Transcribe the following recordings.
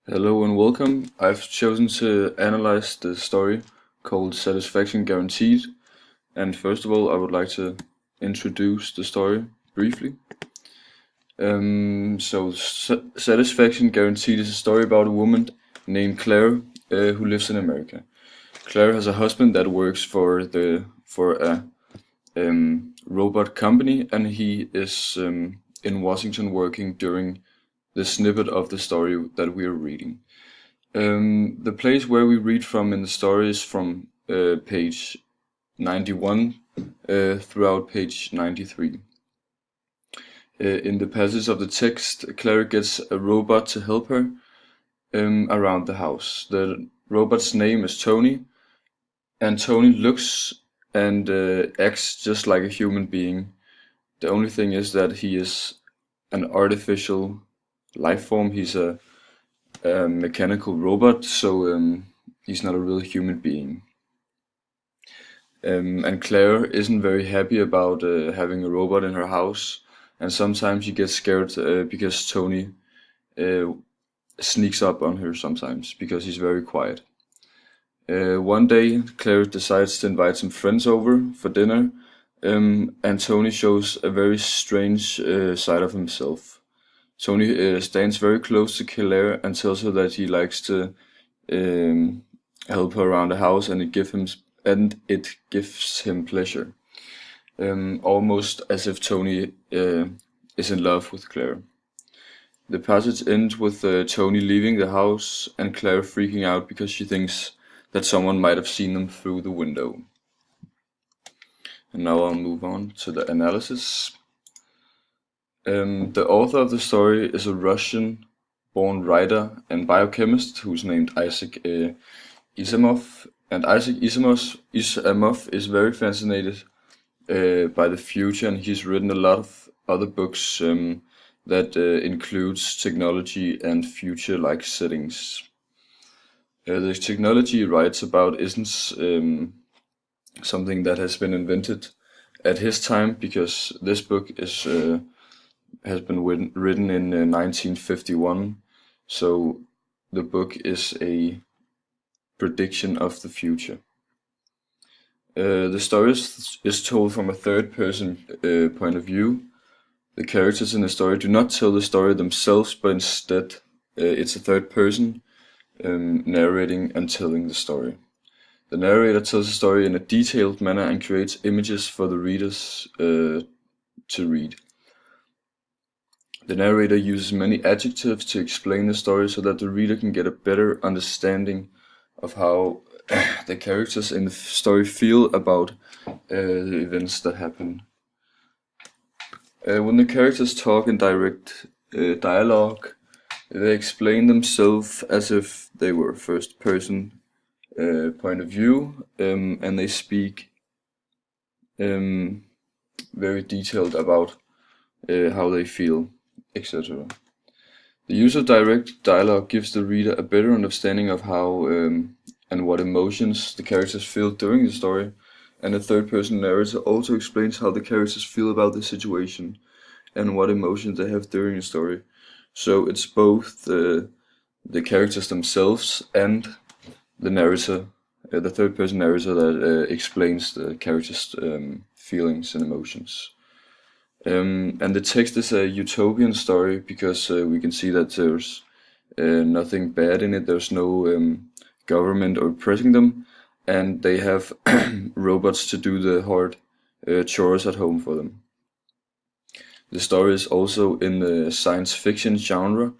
Hello and welcome. I've chosen to analyze the story called Satisfaction Guaranteed. And first of all, I would like to introduce the story briefly. Satisfaction Guaranteed is a story about a woman named Claire who lives in America. Claire has a husband that works for a robot company, and he is in Washington working during the snippet of the story that we are reading. The place where we read from in the story is from page 91 throughout page 93. In the passage of the text, Clara gets a robot to help her around the house. The robot's name is Tony, and Tony looks and acts just like a human being. The only thing is that he is an artificial life form. He's a mechanical robot, so he's not a real human being. And Claire isn't very happy about having a robot in her house, and sometimes she gets scared because Tony sneaks up on her sometimes because he's very quiet. One day, Claire decides to invite some friends over for dinner, and Tony shows a very strange side of himself. Tony stands very close to Claire and tells her that he likes to help her around the house, and it gives him pleasure, almost as if Tony is in love with Claire. The passage ends with Tony leaving the house and Claire freaking out because she thinks that someone might have seen them through the window. And now I'll move on to the analysis. The author of the story is a Russian-born writer and biochemist who's named Isaac Asimov. And Isaac Asimov is very fascinated by the future, and he's written a lot of other books that includes technology and future-like settings. The technology he writes about isn't something that has been invented at his time, because this book has been written in 1951, so the book is a prediction of the future. The story is told from a third-person point of view. The characters in the story do not tell the story themselves, but instead it's a third person narrating and telling the story. The narrator tells the story in a detailed manner and creates images for the readers to read. The narrator uses many adjectives to explain the story so that the reader can get a better understanding of how the characters in the story feel about the events that happen. When the characters talk in direct dialogue, they explain themselves as if they were first person point of view, and they speak very detailed about how they feel, etc. The use of direct dialogue gives the reader a better understanding of how and what emotions the characters feel during the story, and the third-person narrator also explains how the characters feel about the situation and what emotions they have during the story. So it's both the characters themselves and the narrator, the third-person narrator, that explains the characters' feelings and emotions. And the text is a utopian story because we can see that there's nothing bad in it. There's no government oppressing them, and they have robots to do the hard chores at home for them. The story is also in the science fiction genre,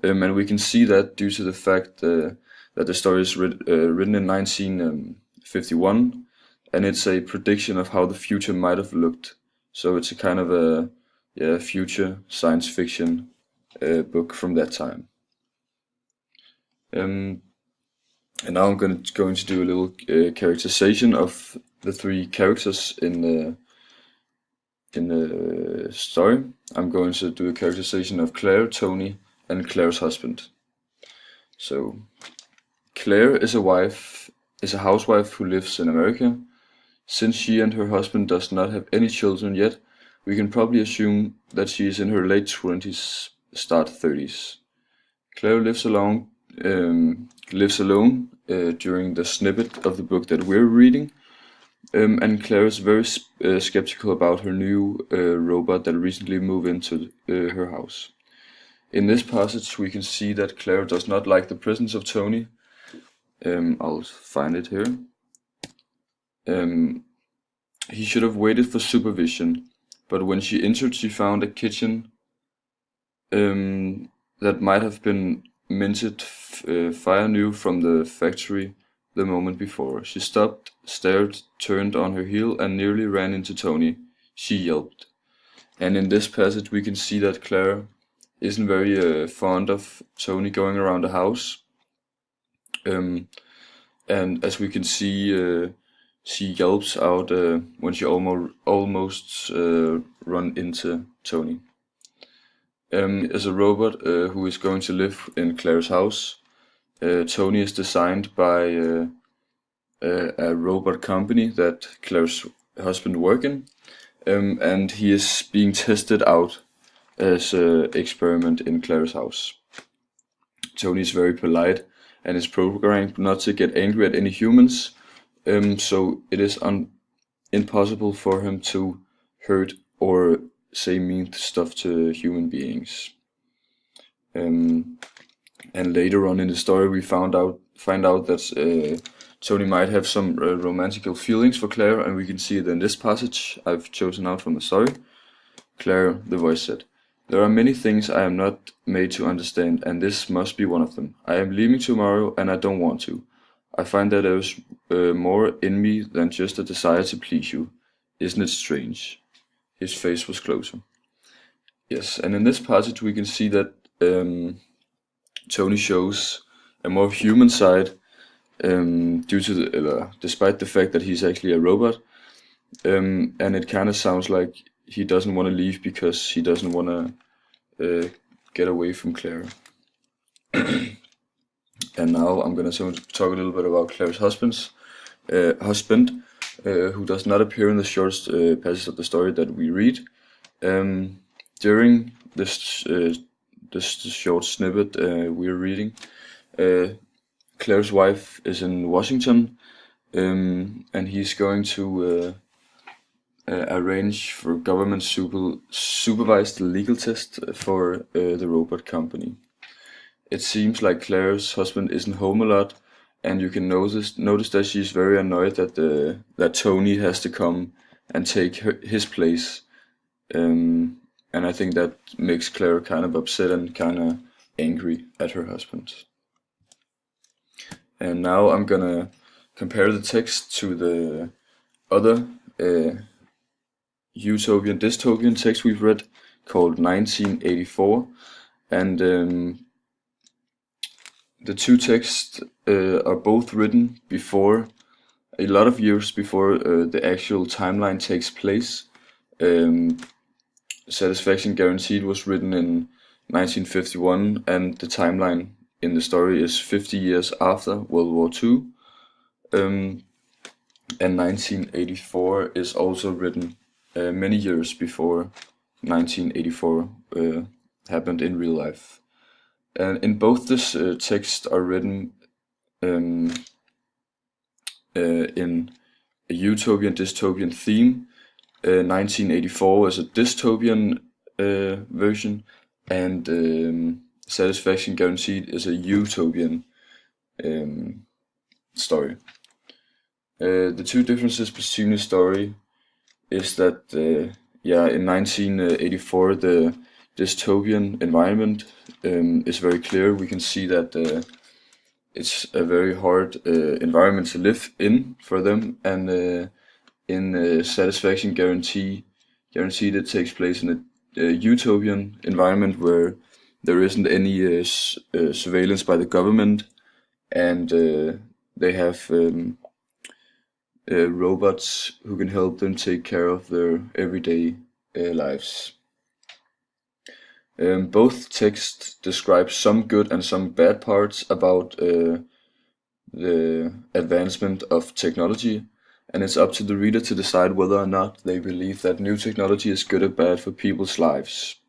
and we can see that due to the fact that the story is written in 1951, and it's a prediction of how the future might have looked. So it's a kind of a future science fiction book from that time. And now I'm going to do a little characterization of the three characters in the story. I'm going to do a characterization of Claire, Tony, and Claire's husband. So Claire is a housewife who lives in America. Since she and her husband does not have any children yet, we can probably assume that she is in her late 20s, start 30s. Claire lives alone lives alone during the snippet of the book that we're reading, and Claire is very skeptical about her new robot that recently moved into her house. In this passage we can see that Claire does not like the presence of Tony. I'll find it here. He should have waited for supervision, but when she entered she found a kitchen that might have been minted fire new from the factory the moment before. She stopped, stared, turned on her heel, and nearly ran into Tony. She yelped. And in this passage we can see that Claire isn't very fond of Tony going around the house. And as we can see, she yelps out when she almost run into Tony. As a robot who is going to live in Claire's house, Tony is designed by a robot company that Claire's husband works in, and he is being tested out as an experiment in Claire's house. Tony is very polite and is programmed not to get angry at any humans, so it is impossible for him to hurt or say mean stuff to human beings. And later on in the story we find out that Tony might have some romantical feelings for Claire, and we can see it in this passage I've chosen out from the story. Claire, the voice said, "There are many things I am not made to understand, and this must be one of them. I am leaving tomorrow, and I don't want to. I find that there is more in me than just a desire to please you. Isn't it strange?" His face was closer. Yes, and in this passage we can see that Tony shows a more human side, despite the fact that he's actually a robot, and it kind of sounds like he doesn't want to leave because he doesn't want to get away from Claire. And now I'm going to talk a little bit about Claire's husband, who does not appear in the shortest passage of the story that we read. During this short snippet we're reading, Claire's wife is in Washington, and he's going to arrange for government supervised legal test for the robot company. It seems like Claire's husband isn't home a lot, and you can notice that she's very annoyed that Tony has to come and take his place, and I think that makes Claire kind of upset and kind of angry at her husband. And now I'm gonna compare the text to the other utopian dystopian text we've read called 1984, and the two texts are both written before, a lot of years before the actual timeline takes place. Satisfaction Guaranteed was written in 1951, and the timeline in the story is 50 years after World War II. And 1984 is also written many years before 1984 happened in real life. And in both this texts are written in a utopian dystopian theme. 1984 is a dystopian version, and Satisfaction Guaranteed is a utopian story. The two differences between the story is that in 1984 the dystopian environment is very clear. We can see that it's a very hard environment to live in for them, and in Satisfaction Guaranteed it takes place in a utopian environment where there isn't any surveillance by the government, and they have robots who can help them take care of their everyday lives. Both texts describe some good and some bad parts about the advancement of technology, and it's up to the reader to decide whether or not they believe that new technology is good or bad for people's lives.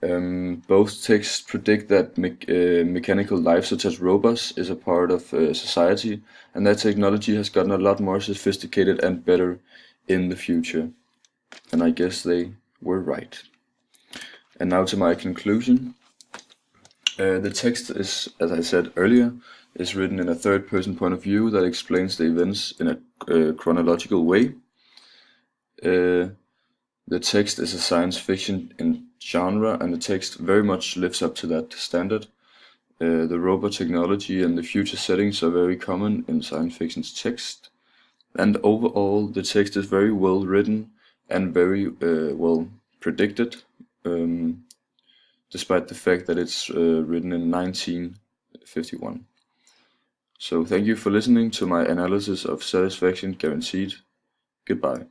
Both texts predict that mechanical life, such as robots, is a part of society, and that technology has gotten a lot more sophisticated and better in the future. And I guess they were right. And now to my conclusion. The text is, as I said earlier, is written in a third-person point of view that explains the events in a chronological way. The text is a science fiction in genre, and the text very much lives up to that standard. The robot technology and the future settings are very common in science fiction's text, and overall the text is very well written and very well predicted, despite the fact that it's written in 1951. So thank you for listening to my analysis of Satisfaction Guaranteed. Goodbye.